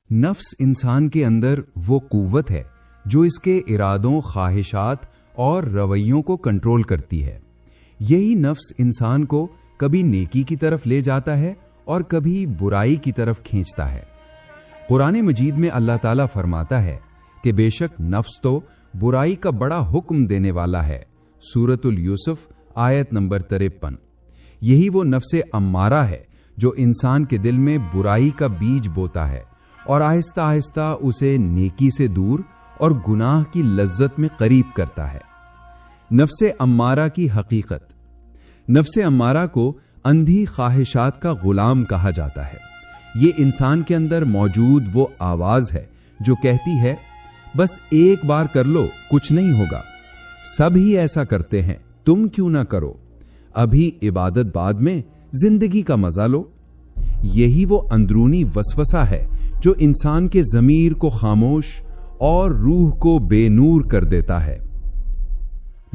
नफ्स इंसान के अंदर वो कुव्वत है जो इसके इरादों, ख्वाहिशात और रवैयों को कंट्रोल करती है। यही नफ्स इंसान को कभी नेकी की तरफ ले जाता है और कभी बुराई की तरफ खींचता है। कुरान मजीद में अल्लाह ताला फरमाता है कि बेशक नफ्स तो बुराई का बड़ा हुक्म देने वाला है। सूरतुल यूसुफ आयत नंबर 53। यही वो नफ्से अम्मारा है जो इंसान के दिल में बुराई का बीज बोता है और आहिस्ता आहिस्ता उसे नेकी से दूर और गुनाह की लज्जत में करीब करता है। नफ्से अम्मारा की हकीकत। नफ्से अम्मारा को अंधी ख्वाहिशात का गुलाम कहा जाता है। ये इंसान के अंदर मौजूद वो आवाज है जो कहती है बस एक बार कर लो, कुछ नहीं होगा, सब ही ऐसा करते हैं, तुम क्यों ना करो, अभी इबादत बाद में, जिंदगी का मजा लो। यही वो अंदरूनी वसवसा है जो इंसान के ज़मीर को खामोश और रूह को बेनूर कर देता है।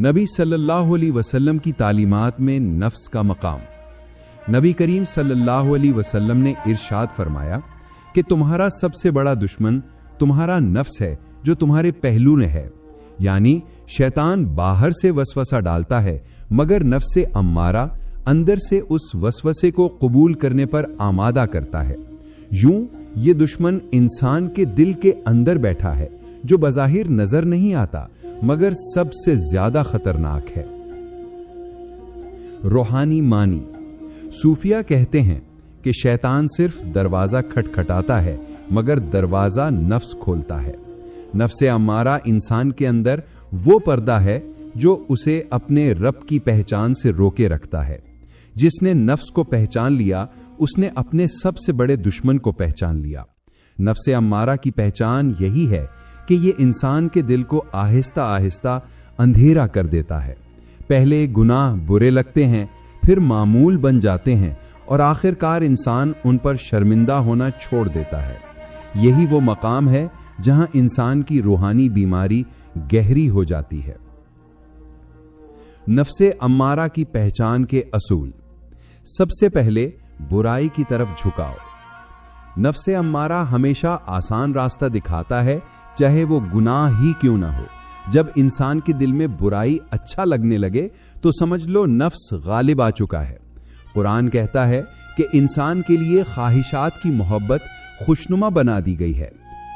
नबी सल्लल्लाहु अलैहि वसल्लम की तालीमात में नफ्स का मकाम। नबी करीम सल्लल्लाहु अलैहि वसल्लम ने इरशाद फरमाया कि तुम्हारा सबसे बड़ा दुश्मन तुम्हारा नफ्स है जो तुम्हारे पहलू में है। यानी शैतान बाहर से वसवसा डालता है मगर नफ्से अम्मारा अंदर से उस वसवसे को कबूल करने पर आमादा करता है। यूं ये दुश्मन इंसान के दिल के अंदर बैठा है जो बज़ाहिर नजर नहीं आता मगर सबसे ज्यादा खतरनाक है। रूहानी मानी। सूफिया कहते हैं कि शैतान सिर्फ दरवाजा खटखटाता है मगर दरवाजा नफ्स खोलता है। नफ्से अम्मारा इंसान के अंदर वो पर्दा है जो उसे अपने रब की पहचान से रोके रखता है। जिसने नफ्स को पहचान लिया उसने अपने सबसे बड़े दुश्मन को पहचान लिया। नफ्से अम्मारा की पहचान यही है कि ये इंसान के दिल को आहिस्ता आहिस्ता अंधेरा कर देता है। पहले गुनाह बुरे लगते हैं, फिर मामूल बन जाते हैं और आखिरकार इंसान उन पर शर्मिंदा होना छोड़ देता है। यही वो मकाम है जहां इंसान की रूहानी बीमारी गहरी हो जाती है। नफ्से अम्मारा की पहचान के असूल। सबसे पहले बुराई की तरफ झुकाओ। नफ्से अम्मारा हमेशा आसान रास्ता दिखाता है, चाहे वो गुनाह ही क्यों ना हो। जब इंसान के दिल में बुराई अच्छा लगने लगे तो समझ लो नफ्स गालिब आ चुका है। कुरान कहता है कि इंसान के लिए ख्वाहिशात की मोहब्बत खुशनुमा बना दी गई है।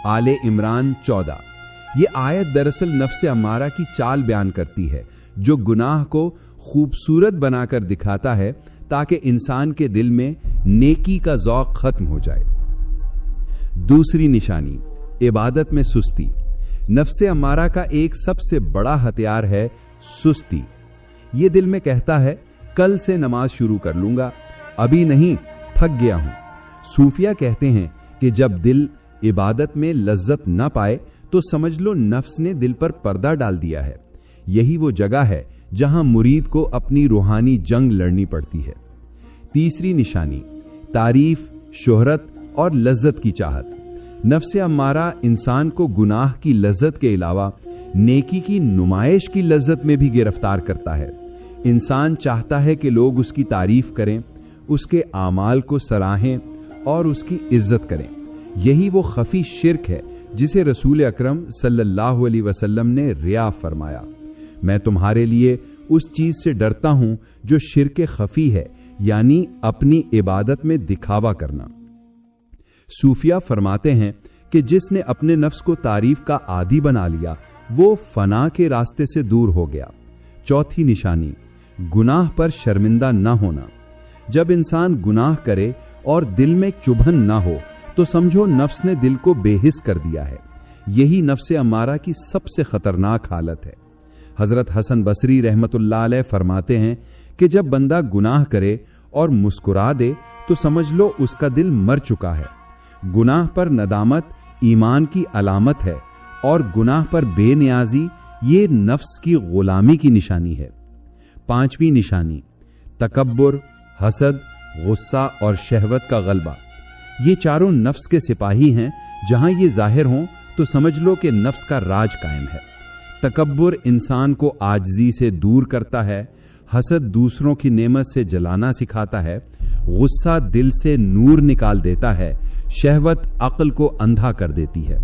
आले इमरान 14। ये आयत दरअसल नफ्से अम्मारा की चाल बयान करती है जो गुनाह को खूबसूरत बनाकर दिखाता है ताकि इंसान के दिल में नेकी का ज़ौक़ खत्म हो जाए। दूसरी निशानी, इबादत में सुस्ती। नफ्से अम्मारा का एक सबसे बड़ा हथियार है सुस्ती। ये दिल में कहता है कल से नमाज शुरू कर लूंगा, अभी नहीं, थक गया हूं। सूफिया कहते हैं कि जब दिल इबादत में लज्जत न पाए तो समझ लो नफ्स ने दिल पर पर्दा डाल दिया है। यही वो जगह है जहां मुरीद को अपनी रूहानी जंग लड़नी पड़ती है। तीसरी निशानी, तारीफ, शोहरत और लज्जत की चाहत। नफ्से अम्मारा इंसान को गुनाह की लज्जत के अलावा नेकी की नुमाइश की लज्जत में भी गिरफ्तार करता है। इंसान चाहता है कि लोग उसकी तारीफ करें, उसके आमाल को सराहें और उसकी इज्जत करें। यही वो खफी शिर्क है जिसे रसूल अकरम सल्लल्लाहु अलैहि वसल्लम ने रिया फरमाया। मैं तुम्हारे लिए उस चीज से डरता हूं जो शिर्क खफी है, यानी अपनी इबादत में दिखावा करना। सूफिया फरमाते हैं कि जिसने अपने नफ्स को तारीफ का आदी बना लिया वो फना के रास्ते से दूर हो गया। चौथी निशानी, गुनाह पर शर्मिंदा न होना। जब इंसान गुनाह करे और दिल में चुभन न हो तो समझो नफ्स ने दिल को बेहिस कर दिया है। यही नफ्से अम्मारा की सबसे खतरनाक हालत है। हजरत हसन बसरी रहमतुल्लाह अलैह फरमाते हैं कि जब बंदा गुनाह करे और मुस्कुरा दे तो समझ लो उसका दिल मर चुका है। गुनाह पर नदामत ईमान की अलामत है और गुनाह पर बेनियाजी ये नफ्स की गुलामी की निशानी है। पांचवी निशानी, तकब्बुर, हसद, गुस्सा और शहवत का गलबा। ये चारों नफ्स के सिपाही हैं। जहां ये जाहिर हों तो समझ लो कि नफ्स का राज कायम है। तकब्बुर इंसान को आजिज़ी से दूर करता है। हसद दूसरों की नेमत से जलाना सिखाता है। गुस्सा दिल से नूर निकाल देता है, शहवत अक्ल को अंधा कर देती है।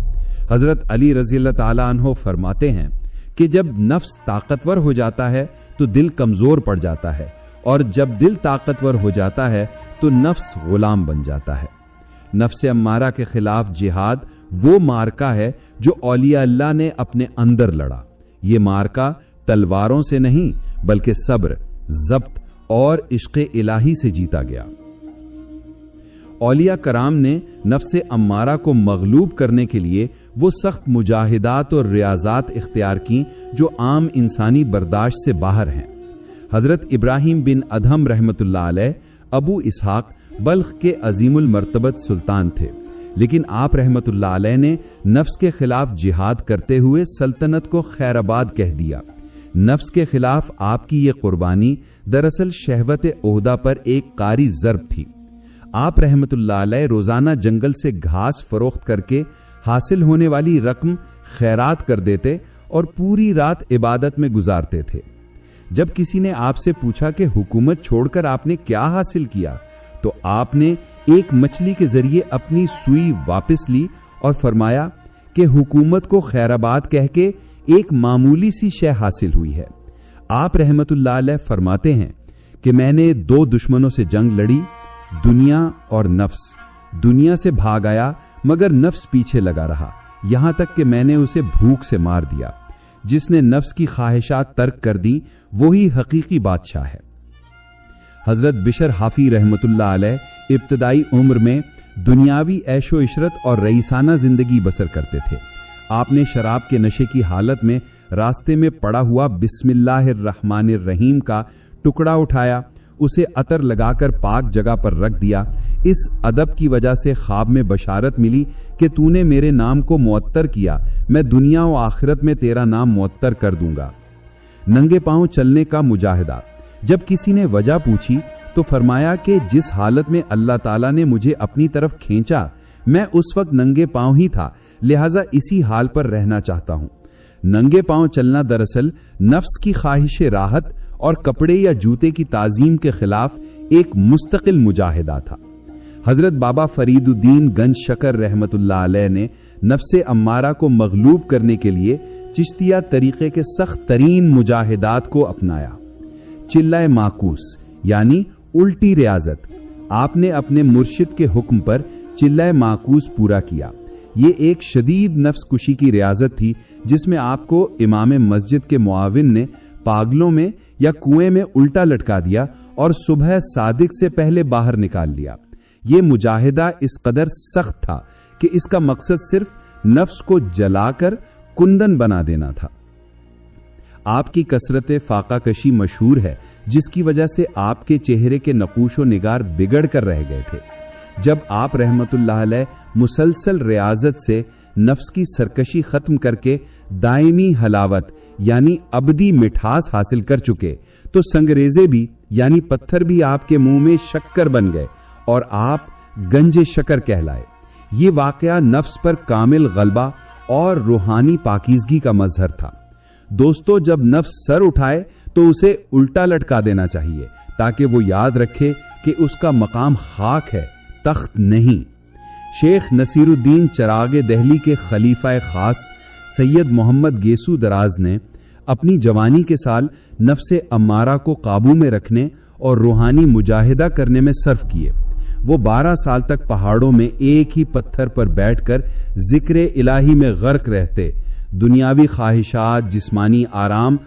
हजरत अली रज़ी अल्लाह ताला अन्हो फरमाते हैं कि जब नफ्स ताकतवर हो जाता है तो दिल कमजोर पड़ जाता है, और जब दिल ताकतवर हो जाता है तो नफ्स गुलाम बन जाता है। नफ्स अम्मारा के खिलाफ जिहाद वो मार्का है जो औलिया अल्लाह ने अपने अंदर लड़ा। ये मार्का तलवारों से नहीं बल्कि सब्र, ज़ब्त और इश्क़ इलाही से जीता गया। औलिया कराम ने नफ्स अम्मारा को मगलूब करने के लिए वो सख्त मुजाहिदात और रियाजात इख्तियार की जो आम इंसानी बर्दाश्त से बाहर हैं। हजरत इब्राहिम बिन अदहम रहमतुल्लाह अलैह अबू इसहाक बल्ख के अजीमुल मर्तबत सुल्तान थे, लेकिन आप रहमतुल्लाह अलैह ने नफ्स के खिलाफ जिहाद करते हुए सल्तनत को खैराबाद कह दिया। नफ्स के खिलाफ आपकी ये कुर्बानी दरअसल शहवत ओहदा पर एक कारी ज़र्ब थी। आप रहमतुल्लाह अलैह रोजाना जंगल से घास फरोख्त करके हासिल होने वाली रकम खैरात कर देते और पूरी रात इबादत में गुजारते थे। जब किसी ने आपसे पूछा कि हुकूमत छोड़कर आपने क्या हासिल किया, तो आपने एक मछली के जरिए अपनी सुई वापस ली और फरमाया कि हुकूमत को खैराबाद कह के एक मामूली सी शय हासिल हुई है। आप रहमतुल्लाह अलैह फरमाते हैं कि मैंने दो दुश्मनों से जंग लड़ी, दुनिया और नफ्स। दुनिया से भाग आया मगर नफ्स पीछे लगा रहा, यहां तक कि मैंने उसे भूख से मार दिया। जिसने नफ्स की ख्वाहिशात तर्क कर दी वही हकीकी बादशाह है। हजरत बिशर हाफी रहमतुल्लाह अलैह इब्तदाई उम्र में दुनियावी ऐशो इशरत और रईसाना जिंदगी बसर करते थे। आपने शराब के नशे की हालत में रास्ते में पड़ा हुआ बिस्मिल्लाहिर्रहमानिर्रहीम का टुकड़ा उठाया, उसे अतर लगाकर पाक जगह पर रख दिया। इस अदब की वजह से ख्वाब में बशारत मिली कि तूने मेरे नाम को मुअत्तर किया, मैं दुनिया और आखिरत में तेरा नाम मुअत्तर कर दूंगा। नंगे पांव चलने का मुजाहिदा। जब किसी ने वजह पूछी तो फरमाया कि जिस हालत में अल्लाह ताला ने मुझे अपनी तरफ खींचा, मैं उस वक्त नंगे पांव ही था, लिहाजा इसी हाल पर रहना चाहता हूं। नंगे पांव चलना दरअसल नफ्स की ख्वाहिश राहत और कपड़े या जूते की ताजीम के खिलाफ एक मुस्तकिल मुजाहिदा था। हजरत बाबा फरीदुद्दीन गंज शकर रहमतुल्लाह अलैह ने नफ्से अम्मारा को मगलूब करने के लिए चिश्तिया तरीके के सख्त तरीन मुजाहिदात को अपनाया। चिल्लाए माकूस यानी उल्टी रियाजत। आपने अपने मुर्शिद के हुक्म पर चिल्लाए माकूस पूरा किया। ये एक शदीद नफ्स कुशी की रियाजत थी जिसमें आपको इमाम मस्जिद के मुआविन ने पागलों में या कुएं में उल्टा लटका दिया और सुबह सादिक से पहले बाहर निकाल लिया। ये मुजाहिदा इस कदर सख्त था कि इसका मकसद सिर्फ नफ्स को जलाकर कुंदन बना देना था। आपकी कसरत फाका कशी मशहूर है, जिसकी वजह से आपके चेहरे के नकूशो निगार बिगड़ कर रह गए थे। जब आप रहमतुल्लाह अलैह मुसलसल रियाजत से नफ्स की सरकशी खत्म करके दायमी हलावत यानी अबदी मिठास हासिल कर चुके, तो संगरेजे भी यानी पत्थर भी आपके मुंह में शक्कर बन गए और आप गंजे शकर कहलाए। ये वाकया नफ्स पर कामिल गलबा और रूहानी पाकीज़गी का मजहर था। दोस्तों, जब नफ्स सर उठाए तो उसे उल्टा लटका देना चाहिए ताकि वो याद रखे कि उसका मकाम खाक है, तख्त नहीं। शेख नसीरुद्दीन चरागे दहली के खलीफा खास सैयद मोहम्मद गेसू दराज ने अपनी जवानी के साल नफ्से अम्मारा को काबू में रखने और रूहानी मुजाहिदा करने में सर्फ किए। वो 12 साल तक पहाड़ों में एक ही पत्थर पर बैठकर जिक्र इलाही में गर्क रहते। दुनियावी ख्वाहिशात, जिस्मानी आराम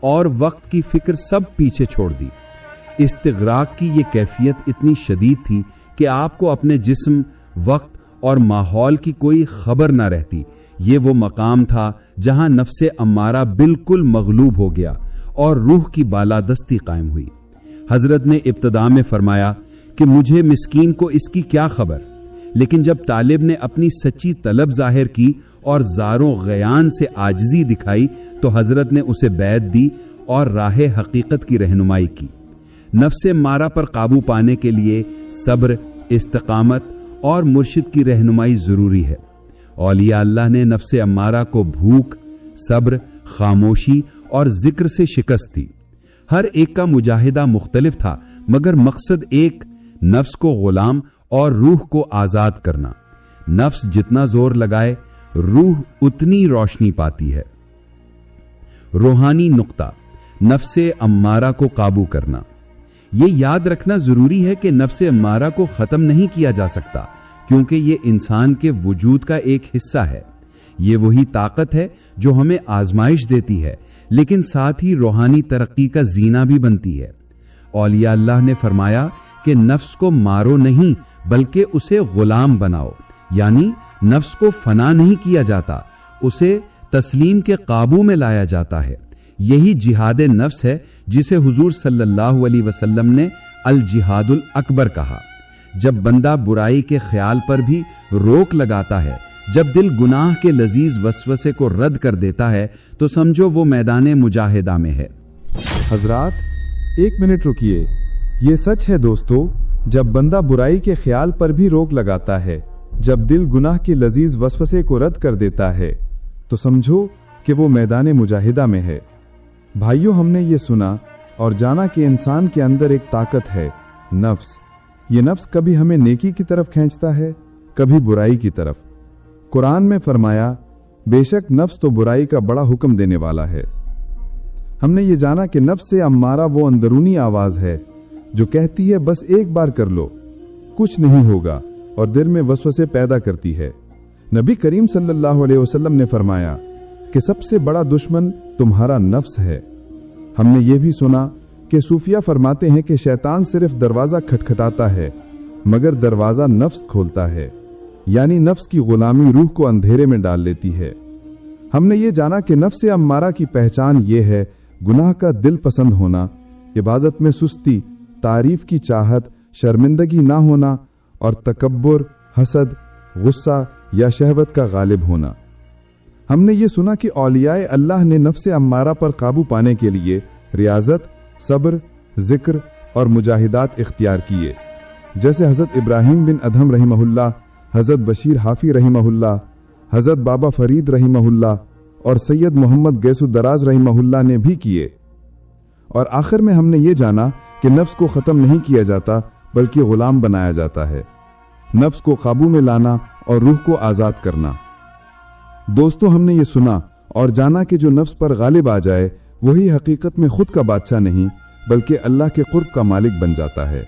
और वक्त की फिक्र सब पीछे छोड़ दी। इस्तिगराक की ये कैफियत इतनी शदीद थी कि आपको अपने जिस्म, वक्त और माहौल की कोई खबर ना रहती। ये वो मकाम था जहां नफ्से अम्मारा बिल्कुल मगलूब हो गया और रूह की बालादस्ती कायम हुई। हजरत ने इब्तदा में फरमाया कि मुझे मिस्कीन को इसकी क्या खबर, लेकिन जब तालिब ने अपनी सच्ची तलब जाहिर की और ज़ारों गयान से आजिज़ी दिखाई तो हजरत ने उसे बैत दी और राह हकीकत की रहनुमाई की। नफ्से अम्मारा पर काबू पाने के लिए सब्र, इस्तिकामत और मुर्शिद की रहनुमाई जरूरी है। औलिया अल्लाह ने नफ्से अम्मारा को भूख, सब्र, खामोशी और जिक्र से शिकस्त दी। हर एक का मुजाहिदा मुख्तलिफ था, मगर मकसद एक, नफ्स को गुलाम और रूह को आजाद करना। नफ्स जितना जोर लगाए रूह उतनी रोशनी पाती है। रूहानी नुक्ता, नफ्से अम्मारा को काबू करना। ये याद रखना जरूरी है कि नफ्से अम्मारा को खत्म नहीं किया जा सकता, क्योंकि ये इंसान के वजूद का एक हिस्सा है। ये वही ताकत है जो हमें आजमाइश देती है, लेकिन साथ ही रूहानी तरक्की का जीना भी बनती है। औलिया अल्लाह ने फरमाया कि नफ्स को मारो नहीं बल्कि उसे गुलाम बनाओ, यानी नफ्स को फना नहीं किया जाता, उसे तस्लीम के काबू में लाया जाता है। यही जिहाद नफ्स है जिसे हुजूर सल्लल्लाहु अलैहि वसल्लम ने अल जिहादुल अकबर कहा। जब बंदा बुराई के ख्याल पर भी रोक लगाता है, जब दिल गुनाह के लजीज वसवसे को रद्द कर देता है, तो समझो वो मैदान मुजाहिदा में है। हजरात, 1 मिनट रुकिए। ये सच है दोस्तों, जब बंदा बुराई के ख्याल पर भी रोक लगाता है, जब दिल गुनाह के लजीज वसवसे को रद्द कर देता है, तो समझो कि वो मैदान मुजाहिदा में है। भाइयों, हमने ये सुना और जाना कि इंसान के अंदर एक ताकत है, नफ्स। ये नफ्स कभी हमें नेकी की तरफ खींचता है, कभी बुराई की तरफ। कुरान में फरमाया, बेशक नफ्स तो बुराई का बड़ा हुक्म देने वाला है। हमने ये जाना कि नफ्स से अम्मारा वो अंदरूनी आवाज है जो कहती है बस एक बार कर लो, कुछ नहीं होगा, और दिल में वसवसे पैदा करती है। नबी करीम सल्लल्लाहु अलैहि वसल्लम ने फरमाया कि सबसे बड़ा दुश्मन तुम्हारा नफ्स है। हमने ये भी सुना कि सूफिया फरमाते हैं कि शैतान सिर्फ दरवाजा खटखटाता है, मगर दरवाजा नफ्स खोलता है, यानी नफ्स की गुलामी रूह को अंधेरे में डाल लेती है। हमने ये जाना कि नफ्स अम्मारा की पहचान ये है गुनाह का दिल पसंद होना, इबादत में सुस्ती, तारीफ की चाहत, शर्मिंदगी ना होना और तकब्बुर, हसद, गुस्सा या शहवत का गालिब होना। हमने ये सुना कि औलियाए अल्लाह ने नफ्स अम्मारा पर काबू पाने के लिए रियाजत, सब्र, जिक्र और मुजाहिदात इख्तियार किए, जैसे हजरत इब्राहिम बिन अदहम रहिमहुल्लाह, हजरत बशीर हाफी रहिमहुल्लाह, हजरत बाबा फरीद रहिमहुल्लाह और सैयद मोहम्मद गैसुद्दराज रहिमहुल्लाह ने भी किए। और आखिर में हमने ये जाना कि नफ्स को ख़त्म नहीं किया जाता बल्कि गुलाम बनाया जाता है। नफ्स को काबू में लाना और रूह को आज़ाद करना। दोस्तों, हमने ये सुना और जाना कि जो नफ्स पर गालिब आ जाए वही हकीकत में खुद का बादशाह नहीं बल्कि अल्लाह के कुर्ब का मालिक बन जाता है।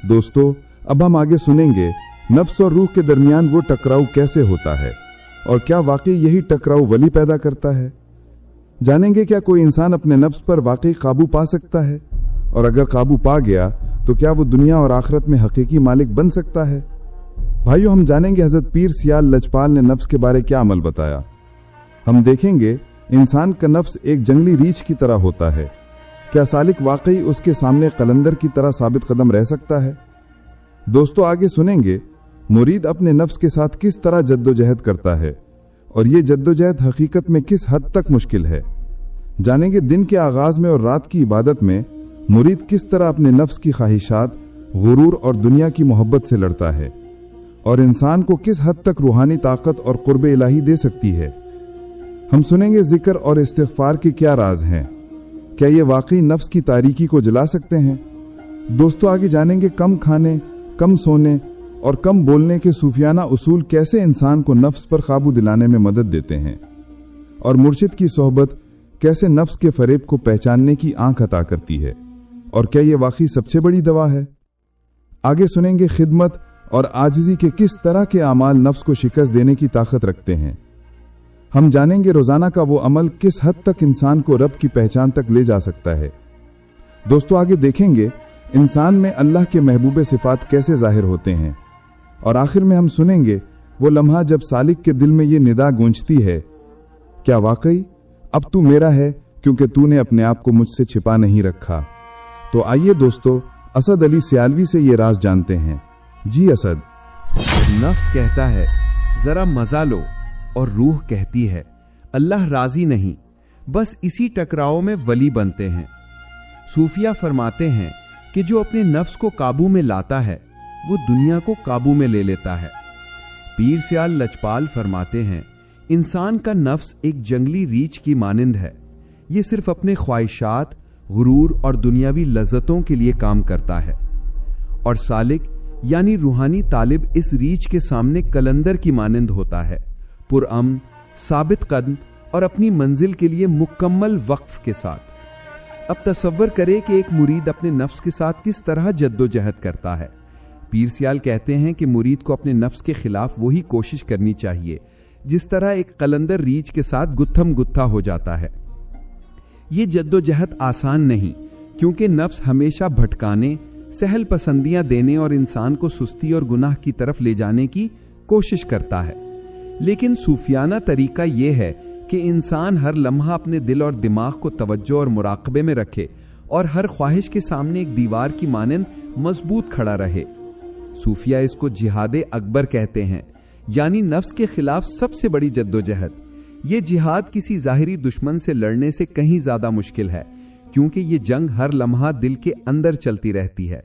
दोस्तों, अब हम आगे सुनेंगे नफ्स और रूह के दरमियान वो टकराव कैसे होता है और क्या वाकई यही टकराव वली पैदा करता है। जानेंगे क्या कोई इंसान अपने नफ्स पर वाकई काबू पा सकता है, और अगर काबू पा गया तो क्या वो दुनिया और आखिरत में हकीकी मालिक बन सकता है। भाइयों, हम जानेंगे हजरत पीर सियाल लजपाल ने नफ्स के बारे क्या अमल बताया। हम देखेंगे इंसान का नफ्स एक जंगली रीछ की तरह होता है। क्या सालिक वाकई उसके सामने कलंदर की तरह साबित कदम रह सकता है। दोस्तों, आगे सुनेंगे मुरीद अपने नफ्स के साथ किस तरह जद्दोजहद करता है और ये जद्दोजहद हकीकत में किस हद तक मुश्किल है। जानेंगे दिन के आगाज में और रात की इबादत में मुरीद किस तरह अपने नफ्स की ख्वाहिशात, गुरूर और दुनिया की मोहब्बत से लड़ता है और इंसान को किस हद तक रूहानी ताकत और कुर्ब इलाही दे सकती है। हम सुनेंगे जिक्र और इस्तिग़फ़ार के क्या राज हैं, क्या ये वाकई नफ्स की तारीकी को जला सकते हैं। दोस्तों, आगे जानेंगे कम खाने, कम सोने और कम बोलने के सूफियाना उसूल कैसे इंसान को नफ्स पर काबू दिलाने में मदद देते हैं और मुर्शिद की सोहबत कैसे नफ्स के फरेब को पहचानने की आंख अता करती है और क्या ये वाकई सबसे बड़ी दवा है। आगे सुनेंगे खिदमत और आजिज़ी के किस तरह के अमाल नफ्स को शिकस्त देने की ताकत रखते हैं। हम जानेंगे रोजाना का वो अमल किस हद तक इंसान को रब की पहचान तक ले जा सकता है। दोस्तों, आगे देखेंगे इंसान में अल्लाह के महबूब सिफात कैसे जाहिर होते हैं और आखिर में हम सुनेंगे वो लम्हा जब सालिक के दिल में ये निदा गूंजती है, क्या वाकई अब तू मेरा है क्योंकि तूने अपने आप को मुझसे छिपा नहीं रखा। तो आइए दोस्तों, असद अली सियालवी से ये राज जानते हैं। जी असद। नफ्स कहता है जरा मजा लो और रूह कहती है अल्लाह राजी नहीं। बस इसी टकराव में वली बनते हैं। सूफिया फरमाते हैं कि जो अपने नफ्स को काबू में लाता है वो दुनिया को काबू में ले लेता है। पीर सियाल लजपाल फरमाते हैं इंसान का नफ्स एक जंगली रीछ की मानिंद है। ये सिर्फ अपने ख्वाहिशात, गुरूर और दुनियावी लज्जतों के लिए काम करता है اور सालिक यानी रूहानी तालिब इस रीछ के सामने कलंदर की मानंद होता है, पुरअमन, साबित कदम और अपनी मंजिल के लिए मुकम्मल वक्फ के साथ। अब तसव्वुर करें कि एक मुरीद अपने नफ्स के साथ किस तरह जद्दोजहद करता है। पीर सियाल कहते हैं कि मुरीद को अपने नफ्स के खिलाफ वही कोशिश करनी चाहिए जिस तरह एक कलंदर रीछ के साथ गुत्थम गुत्था हो जाता है। ये जद्दोजहद आसान नहीं, क्योंकि नफ्स हमेशा भटकाने, सहल पसंदियां देने और इंसान को सुस्ती और गुनाह की तरफ ले जाने की कोशिश करता है। लेकिन सूफियाना तरीका यह है कि इंसान हर लम्हा अपने दिल और दिमाग को तवज्जो और मुराकबे में रखे और हर ख्वाहिश के सामने एक दीवार की मानंद मजबूत खड़ा रहे। सूफिया इसको जिहादे अकबर कहते हैं, यानी नफ्स के खिलाफ सबसे बड़ी जद्दोजहद। ये जिहाद किसी ज़ाहिरी दुश्मन से लड़ने से कहीं ज्यादा मुश्किल है, क्योंकि ये जंग हर लम्हा दिल के अंदर चलती रहती है।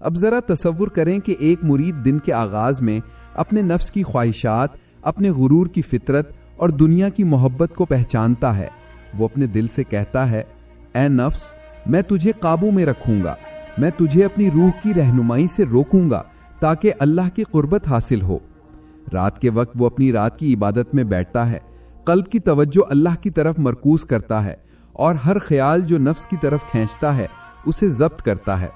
अब जरा तसव्वुर करें कि एक मुरीद दिन के आगाज में अपने नफ्स की ख्वाहिशात, अपने गुरूर की फितरत और दुनिया की मोहब्बत को पहचानता है। वो अपने दिल से कहता है, ऐ नफ्स, मैं तुझे काबू में रखूंगा, मैं तुझे अपनी रूह की रहनुमाई से रोकूंगा ताकि अल्लाह की कुर्बत हासिल हो। रात के वक्त वो अपनी रात की इबादत में बैठता है, कल्ब की तवज्जो अल्लाह की तरफ मरकूज करता है और हर ख्याल जो नफ्स की तरफ खींचता है उसे जब्त करता है।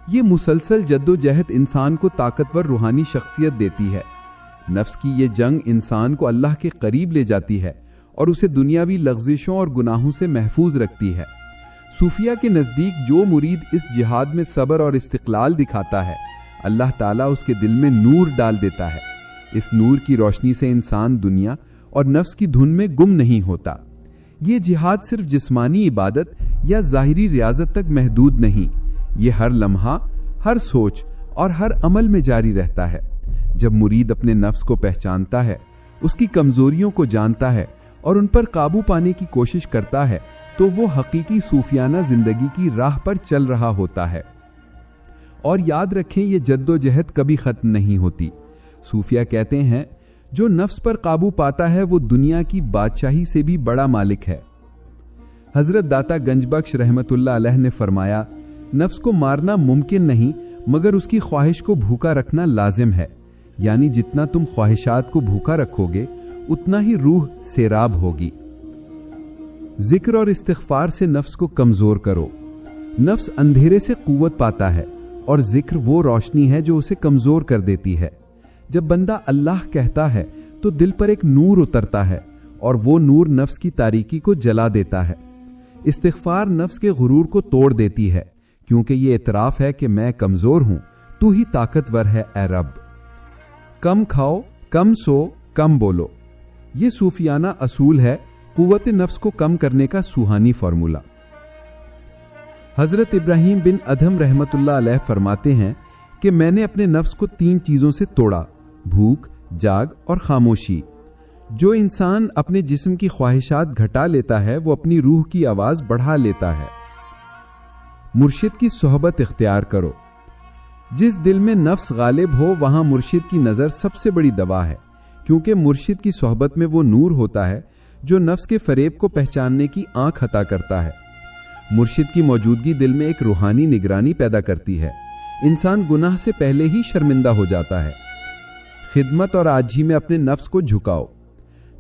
ये मुसलसल जद्दोजहद इंसान को ताकतवर रूहानी शख्सियत देती है। नफ्स की ये जंग इंसान को अल्लाह के करीब ले जाती है और उसे दुनियावी लग़्ज़िशों और गुनाहों से महफूज रखती है। सूफिया के नज़दीक जो मुरीद इस जिहाद में सब्र और इस्तिक़लाल दिखाता है, अल्लाह ताला उसके दिल में नूर डाल देता है। इस नूर की रोशनी से इंसान दुनिया और नफ्स की धुन में गुम नहीं होता। ये जिहाद सिर्फ जिस्मानी इबादत या ज़ाहिरी रियाजत तक महदूद नहीं, ये हर लम्हा, हर सोच और हर अमल में जारी रहता है। जब मुरीद अपने नफ्स को पहचानता है, उसकी कमजोरियों को जानता है और उन पर काबू पाने की कोशिश करता है, तो वो हकीकी सूफियाना जिंदगी की राह पर चल रहा होता है। और याद रखें, ये जद्दोजहद कभी खत्म नहीं होती। सूफिया कहते हैं, जो नफ्स पर काबू पाता है वो दुनिया की बादशाही से भी बड़ा मालिक है। हजरत दाता गंजबख्श रहमतुल्लाह अलैह ने फरमाया, नफ्स को मारना मुमकिन नहीं, मगर उसकी ख्वाहिश को भूखा रखना लाजिम है। यानी जितना तुम ख्वाहिशात को भूखा रखोगे, उतना ही रूह सेराब होगी। जिक्र और इस्तिग़फ़ार से नफ्स को कमजोर करो। नफ्स अंधेरे से कुव्वत पाता है और जिक्र वो रोशनी है जो उसे कमजोर कर देती है। जब बंदा अल्लाह कहता है तो दिल पर एक नूर उतरता है और वो नूर नफ्स की तारीकी को जला देता है। इस्तिग़फ़ार नफ्स के गुरूर को तोड़ देती है, क्योंकि ये इतराफ है कि मैं कमजोर हूं, तू ही ताकतवर है ए रब। कम खाओ, कम सो, कम बोलो, ये सूफियाना असूल है कुव्वत नफ्स को कम करने का सुहानी फार्मूला। हजरत इब्राहिम बिन अदहम रहमतुल्लाह अलैह फरमाते हैं कि मैंने अपने नफ्स को 3 चीजों से तोड़ा, भूख, जाग और खामोशी। जो इंसान अपने जिस्म की ख्वाहिशात घटा लेता है, वो अपनी रूह की आवाज बढ़ा लेता है। मुर्शिद की सोहबत इख्तियार करो। जिस दिल में नफ्स गालिब हो, वहां मुर्शिद की नजर सबसे बड़ी दवा है, क्योंकि मुर्शिद की सोहबत में वो नूर होता है जो नफ्स के फरेब को पहचानने की आंख अता करता है। मुर्शिद की मौजूदगी दिल में एक रूहानी निगरानी पैदा करती है। इंसान गुनाह से पहले ही शर्मिंदा हो जाता है। खिदमत और आजी में अपने नफ्स को झुकाओ।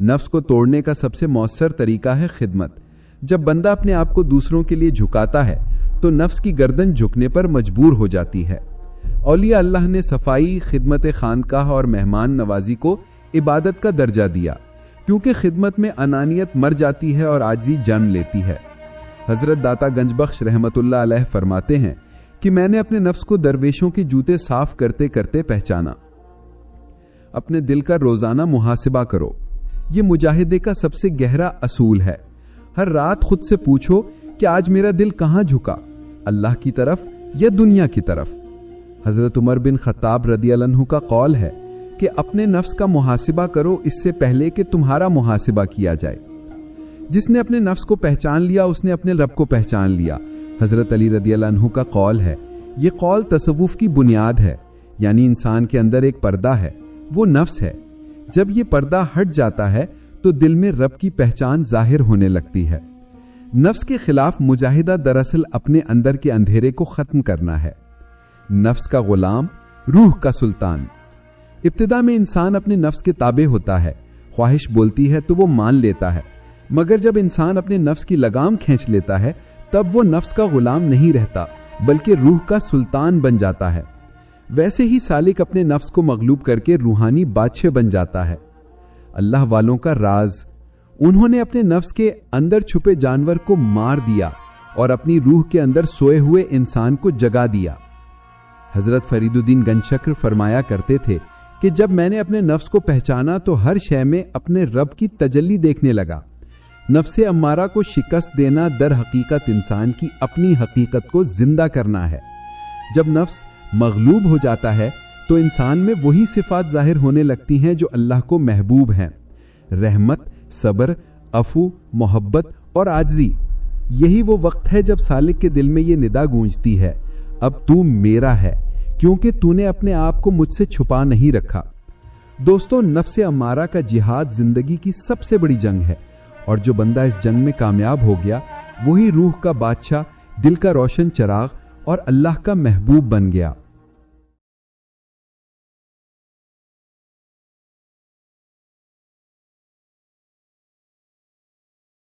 नफ्स को तोड़ने का सबसे मौसर तरीका है खिदमत। जब बंदा अपने आप को दूसरों के लिए झुकाता है तो नफ्स की गर्दन झुकने पर मजबूर हो जाती है। औलिया अल्लाह ने सफाई, खिदमत खानकाह और मेहमान नवाजी को इबादत का दर्जा दिया, क्योंकि खिदमत में अनानियत मर जाती है और आजी जन्म लेती है। हजरत दाता गंजबख्श रहमतुल्लाह अलैह फरमाते हैं कि मैंने अपने नफ्स को दरवेशों के जूते साफ करते करते पहचाना। अपने दिल का रोजाना मुहासिबा करो। यह मुजाहिदे का सबसे गहरा असूल है। हर रात खुद से पूछो कि आज मेरा दिल कहां झुका, अल्लाह की तरफ या दुनिया की तरफ। हजरत उमर बिन खत्ताब रदियल्लाहु अन्हु का कौल है कि अपने नफ्स का मुहासिबा करो इससे पहले कि तुम्हारा मुहासिबा किया जाए। जिसने अपने नफ्स को पहचान लिया, उसने अपने रब को पहचान लिया। हजरत अली रदियल्लाहु अन्हु का कौल है। ये कौल तसव्वुफ की बुनियाद है, यानी इंसान के अंदर एक पर्दा है, वो नफ्स है। जब ये पर्दा हट जाता है तो दिल में रब की पहचान जाहिर होने लगती है। नफ्स के खिलाफ मुजाहिदा दरअसल अपने अंदर के अंधेरे को खत्म करना है। नफ्स का गुलाम, रूह का सुल्तान। इब्तिदा में इंसान अपने नफ्स के ताबे होता है, ख्वाहिश बोलती है तो वो मान लेता है, मगर जब इंसान अपने नफ्स की लगाम खींच लेता है तब वो नफ्स का गुलाम नहीं रहता बल्कि रूह का सुल्तान बन जाता है। वैसे ही सालिक अपने नफ्स को मगलूब करके रूहानी बादशाह बन जाता है। अल्लाह वालों का राज, उन्होंने अपने नफ्स के अंदर छुपे जानवर को मार दिया और अपनी रूह के अंदर सोए हुए इंसान को जगा दिया। हजरत फरीदुद्दीन गंजशक्र फरमाया करते थे कि जब मैंने अपने नफ्स को पहचाना तो हर शय में अपने रब की तजल्ली देखने लगा। नफ्से अम्मारा को शिकस्त देना दर हकीकत इंसान की अपनी हकीकत को जिंदा करना है। जब नफ्स मगलूब हो जाता है तो इंसान में वही सिफात जाहिर होने लगती हैं जो अल्लाह को महबूब हैं, रहमत, सब्र, अफू, मोहब्बत और आजिज़ी। यही वो वक्त है जब सालिक के दिल में ये निदा गूंजती है, अब तू मेरा है क्योंकि तूने अपने आप को मुझसे छुपा नहीं रखा। दोस्तों, नफ्से अम्मारा का जिहाद जिंदगी की सबसे बड़ी जंग है और जो बंदा इस जंग में कामयाब हो गया वही रूह का बादशाह, दिल का रोशन चिराग और अल्लाह का महबूब बन गया।